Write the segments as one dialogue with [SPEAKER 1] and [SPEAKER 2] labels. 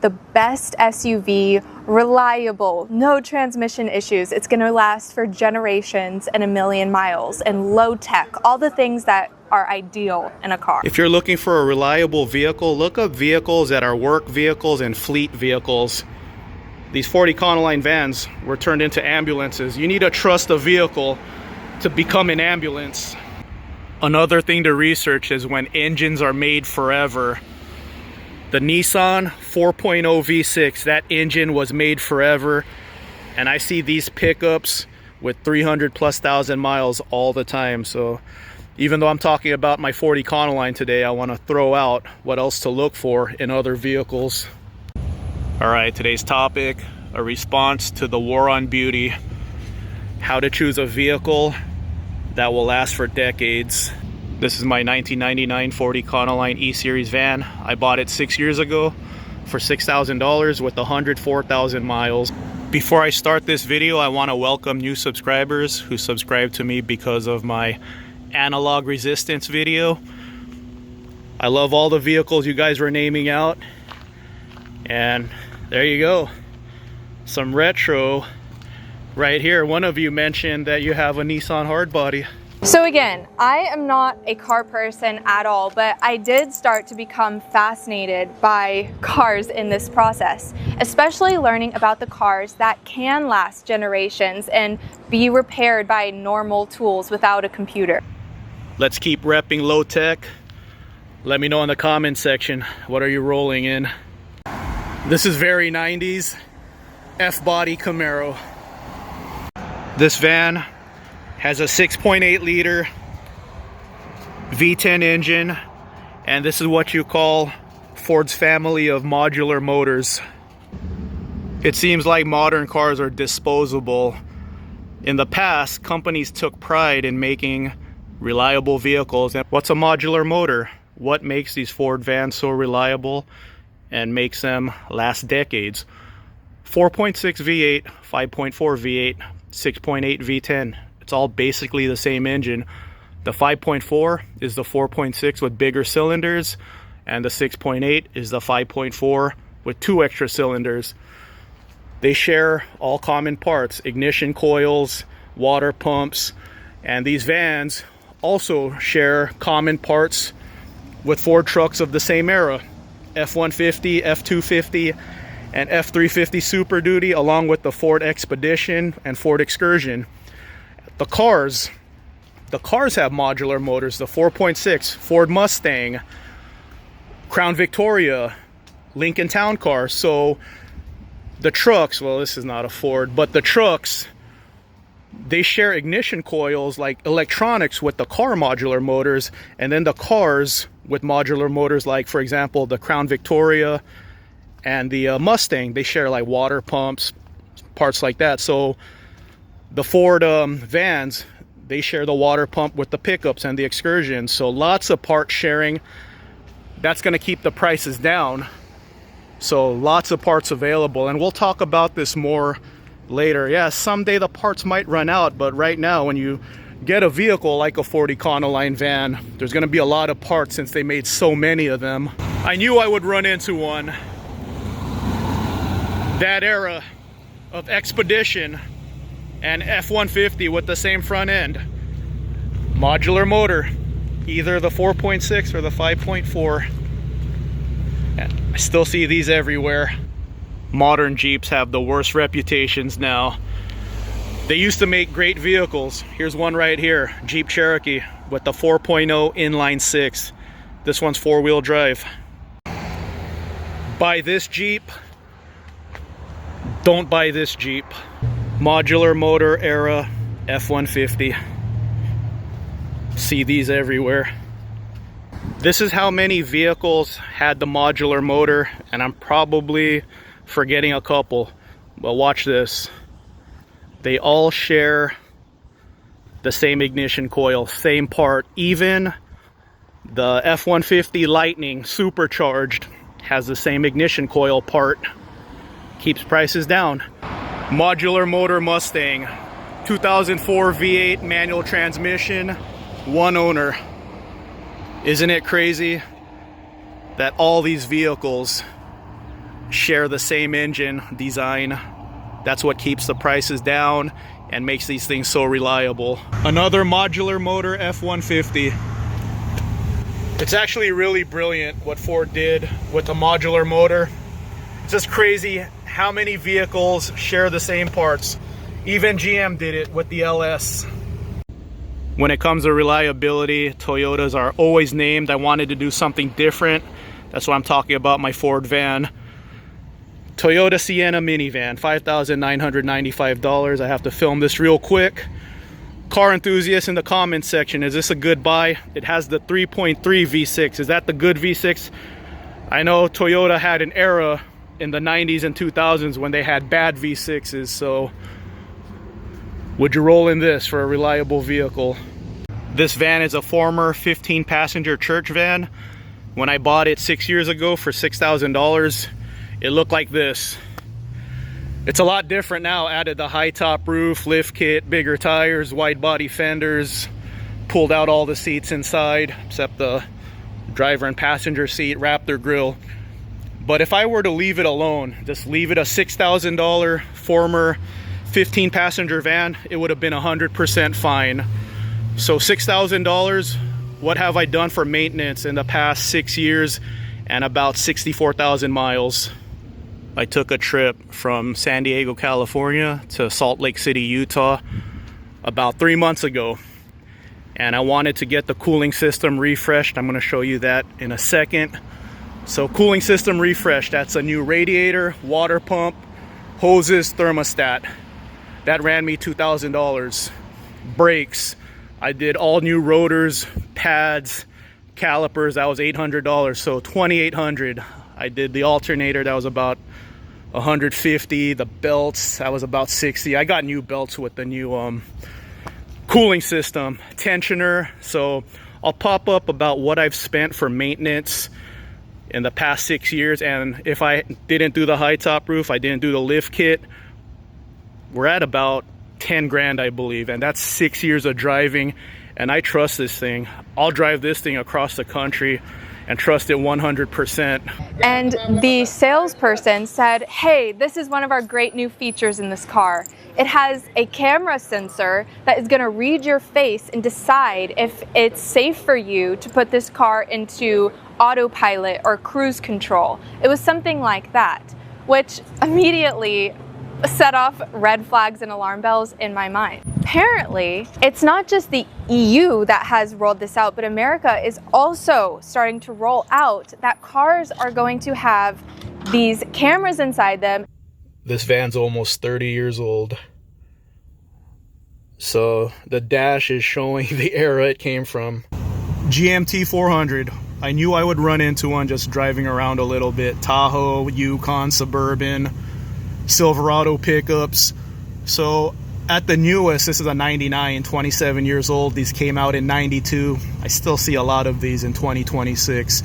[SPEAKER 1] the best SUV, reliable, no transmission issues. It's going to last for generations and 1,000,000 miles, and low tech, all the things that are ideal in a car.
[SPEAKER 2] If you're looking for a reliable vehicle, look up vehicles that are work vehicles and fleet vehicles. These Ford Econoline vans were turned into ambulances. You need to trust a vehicle to become an ambulance. Another thing to research is when engines are made forever. The Nissan 4.0 V6, that engine was made forever. And I see these pickups with 300,000+ miles all the time. So even though I'm talking about my Ford Econoline today, I want to throw out what else to look for in other vehicles. All right, today's topic, a response to the war on beauty. How to choose a vehicle that will last for decades. This is my 1999 Ford Econoline E-Series van. I bought it 6 years ago for $6,000 with 104,000 miles. Before I start this video, I want to welcome new subscribers who subscribed to me because of my analog resistance video. I love all the vehicles you guys were naming out. And there you go. Some retro right here. One of you mentioned that you have a Nissan hardbody.
[SPEAKER 1] So again, I am not a car person at all, but I did start to become fascinated by cars in this process, especially learning about the cars that can last generations and be repaired by normal tools without a computer.
[SPEAKER 2] Let's keep repping low tech. Let me know in the comment section, what are you rolling in? This is very 90s F-body Camaro. This van has a 6.8 liter V10 engine, and this is what you call Ford's family of modular motors. It seems like modern cars are disposable. In the past, companies took pride in making reliable vehicles. And what's a modular motor? What makes these Ford vans so reliable and makes them last decades? 4.6 V8, 5.4 V8, 6.8 V10. It's all basically the same engine. The 5.4 is the 4.6 with bigger cylinders, and the 6.8 is the 5.4 with 2 extra cylinders. They share all common parts: ignition coils, water pumps, and these vans also share common parts with Ford trucks of the same era: F-150, F-250, and F-350 Super Duty, along with the Ford Expedition and Ford Excursion. The cars have modular motors. The 4.6 Ford Mustang, Crown Victoria, Lincoln Town Car. So the trucks, well, this is not a Ford, but the trucks, they share ignition coils like electronics with the car modular motors, and then the cars with modular motors, like for example the Crown Victoria and the Mustang, they share like water pumps, parts like that. So the Ford vans, they share the water pump with the pickups and the Excursion. So lots of part sharing. That's going to keep the prices down. So lots of parts available, and we'll talk about this more later. Yeah, someday the parts might run out, but right now when you get a vehicle like a Ford Econoline van, there's going to be a lot of parts since they made so many of them. I knew I would run into one. That era of Expedition and F-150 with the same front end. Modular motor, either the 4.6 or the 5.4. I still see these everywhere. Modern Jeeps have the worst reputations now. They used to make great vehicles. Here's one right here, Jeep Cherokee with the 4.0 Inline Six. This one's 4-wheel drive. Buy this Jeep, don't buy this Jeep. Modular motor era F-150. See these everywhere. This is how many vehicles had the modular motor, and I'm probably forgetting a couple, but watch this. They all share the same ignition coil, same part. Even the F-150 Lightning supercharged has the same ignition coil part. Keeps prices down. Modular motor Mustang, 2004 V8 manual transmission, 1 owner. Isn't it crazy that all these vehicles share the same engine design. That's what keeps the prices down and makes these things so reliable. Another modular motor F-150. It's actually really brilliant what Ford did with the modular motor. It's just crazy how many vehicles share the same parts. Even GM did it with the LS. When it comes to reliability, Toyotas are always named. I wanted to do something different. That's why I'm talking about my Ford van. Toyota Sienna minivan, $5,995. I have to film this real quick. Car enthusiasts in the comments section, is this a good buy? It has the 3.3 V6. Is that the good V6? I know Toyota had an era in the 90s and 2000s when they had bad V6s, so would you roll in this for a reliable vehicle? This van is a former 15-passenger church van. When I bought it 6 years ago for $6,000, it looked like this. It's a lot different now. Added the high top roof, lift kit, bigger tires, wide body fenders, pulled out all the seats inside except the driver and passenger seat, Raptor grille. But if I were to leave it alone, just leave it a $6,000 former 15-passenger van, it would have been 100% fine. So $6,000, what have I done for maintenance in the past 6 years and about 64,000 miles? I took a trip from San Diego, California to Salt Lake City, Utah about 3 months ago. And I wanted to get the cooling system refreshed. I'm going to show you that in a second. So cooling system refreshed, that's a new radiator, water pump, hoses, thermostat. That ran me $2,000. Brakes, I did all new rotors, pads, calipers, that was $800, so $2,800. I did the alternator, that was about $150. The belts, that was about $60. I got new belts with the new cooling system. Tensioner, so I'll pop up about what I've spent for maintenance in the past 6 years, and if I didn't do the high top roof, I didn't do the lift kit, we're at about 10 grand, I believe, and that's 6 years of driving, and I trust this thing. I'll drive this thing across the country and trust it 100%.
[SPEAKER 1] And the salesperson said, hey, this is one of our great new features in this car. It has a camera sensor that is gonna read your face and decide if it's safe for you to put this car into autopilot or cruise control. It was something like that, which immediately set off red flags and alarm bells in my mind. Apparently, it's not just the EU that has rolled this out, but America is also starting to roll out that cars are going to have these cameras inside them.
[SPEAKER 2] This van's almost 30 years old. So the dash is showing the era it came from. GMT400. I knew I would run into one just driving around a little bit. Tahoe, Yukon, Suburban, Silverado pickups. So at the newest, this is a 99, 27 years old. These came out in 92. I still see a lot of these in 2026.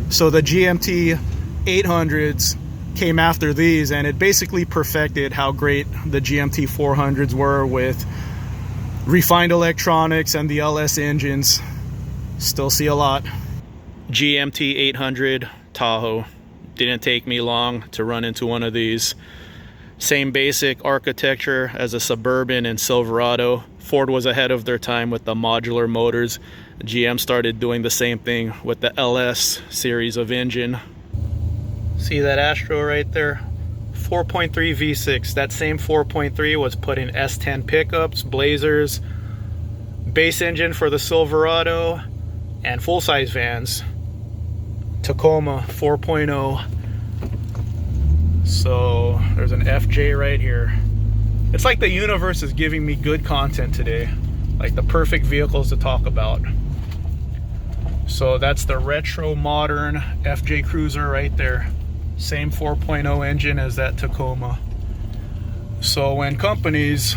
[SPEAKER 2] So the GMT 800s came after these, and it basically perfected how great the GMT 400s were with refined electronics and the LS engines. Still see a lot. GMT 800 Tahoe. Didn't take me long to run into one of these. Same basic architecture as a Suburban and Silverado. Ford was ahead of their time with the modular motors. GM started doing the same thing with the LS series of engine. See that Astro right there? 4.3 V6. That same 4.3 was put in S10 pickups, Blazers, base engine for the Silverado, and full-size vans. Tacoma 4.0. So there's an FJ right here. It's like the universe is giving me good content today, like the perfect vehicles to talk about. So that's the retro modern FJ Cruiser right there. Same 4.0 engine as that Tacoma. So when companies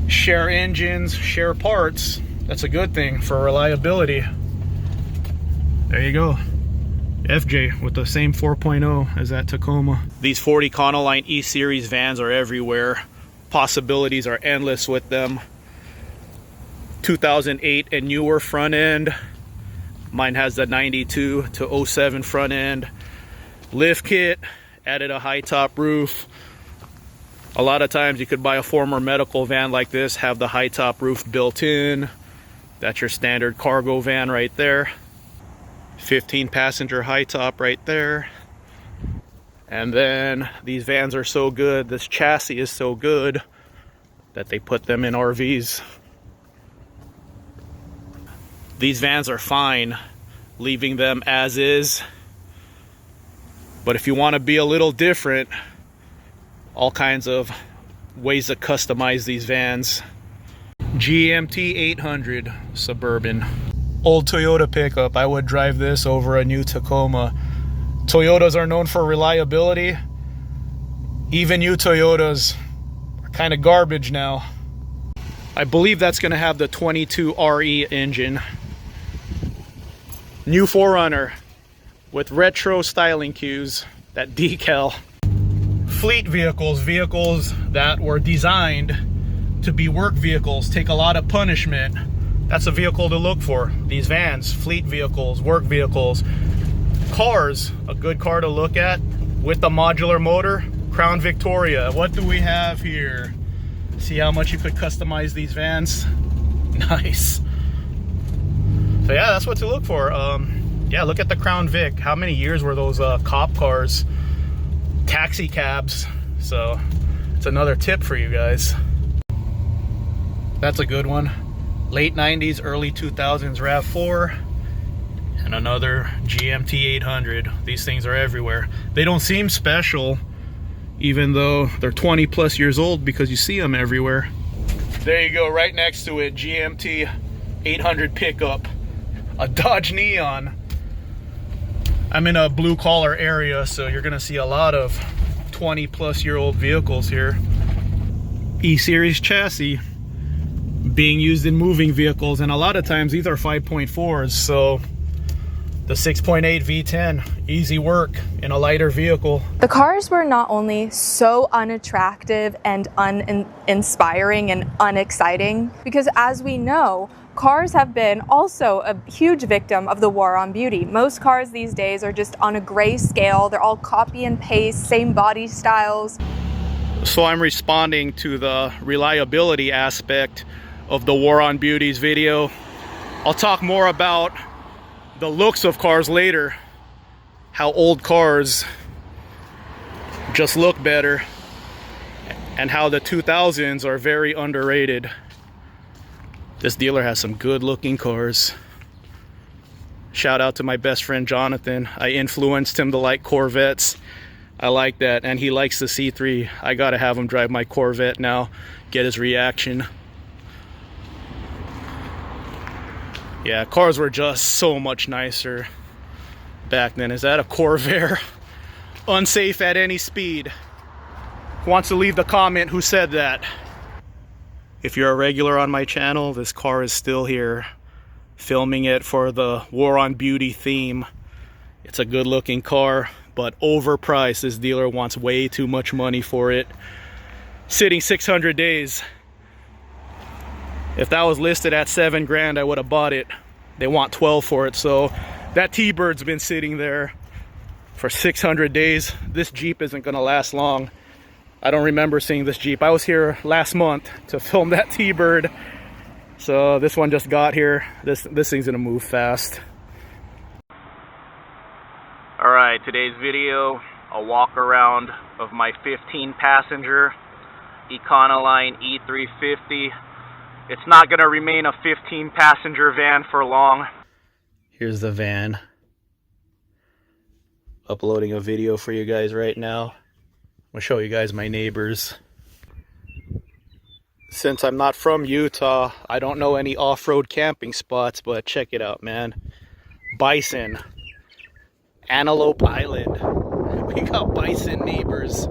[SPEAKER 2] share engines, share parts, that's a good thing for reliability. There you go. FJ with the same 4.0 as that Tacoma. These Ford Econoline E-Series vans are everywhere. Possibilities are endless with them. 2008 and newer front end. Mine has the 92 to 07 front end. Lift kit, added a high top roof. A lot of times you could buy a former medical van like this, have the high top roof built in. That's your standard cargo van right there. 15 passenger high top right there. And then these vans are so good, this chassis is so good that they put them in RVs. These vans are fine leaving them as is, but if you want to be a little different, all kinds of ways to customize these vans. GMT800 Suburban. Old Toyota pickup. I would drive this over a new Tacoma. Toyotas are known for reliability. Even new Toyotas are kind of garbage now. I believe that's going to have the 22 RE engine. New 4Runner with retro styling cues, that decal. Fleet vehicles, vehicles that were designed to be work vehicles, take a lot of punishment. That's a vehicle to look for. These vans, fleet vehicles, work vehicles. Cars, a good car to look at with the modular motor, Crown Victoria. What do we have here? See how much you could customize these vans? Nice. So yeah, that's what to look for. Yeah, look at the Crown Vic. How many years were those cop cars? Taxi cabs. So it's another tip for you guys. That's a good one. Late 90s, early 2000s RAV4. And another GMT800. These things are everywhere. They don't seem special, even though they're 20 plus years old, because you see them everywhere. There you go, right next to it, GMT800 pickup. A Dodge Neon. I'm in a blue collar area, so you're gonna see a lot of 20 plus year old vehicles here. E-Series chassis being used in moving vehicles, and a lot of times these are 5.4s, so the 6.8 V10, easy work in a lighter vehicle.
[SPEAKER 1] The cars were not only so unattractive and uninspiring and unexciting, because as we know, cars have been also a huge victim of the war on beauty. Most cars these days are just on a gray scale. They're all copy and paste, same body styles.
[SPEAKER 2] So I'm responding to the reliability aspect of the War on Beauties video. I'll talk more about the looks of cars later, how old cars just look better, and how the 2000s are very underrated. This dealer has some good looking cars. Shout out to my best friend Jonathan. I influenced him to like Corvettes. I like that, and he likes the C3. I gotta have him drive my Corvette now, get his reaction. Yeah, cars were just so much nicer back then. Is that a Corvair? Unsafe at any speed. Who wants to leave the comment who said that? If you're a regular on my channel, this car is still here, filming it for the War on Beauty theme. It's a good looking car, but overpriced. This dealer wants way too much money for it. Sitting 600 days. If that was listed at 7 grand, I would have bought it. They want 12 for it, so that T-Bird's been sitting there for 600 days. This Jeep isn't gonna last long. I don't remember seeing this Jeep. I was here last month to film that T-Bird. So this one just got here. This thing's gonna move fast. All right, today's video, a walk around of my 15 passenger Econoline E350. It's not gonna remain a 15 passenger van for long. Here's the van. Uploading a video for you guys right now. I'll show you guys my neighbors. Since I'm not from Utah, I don't know any off-road camping spots, but check it out, man. Bison. Antelope Island. We got bison neighbors.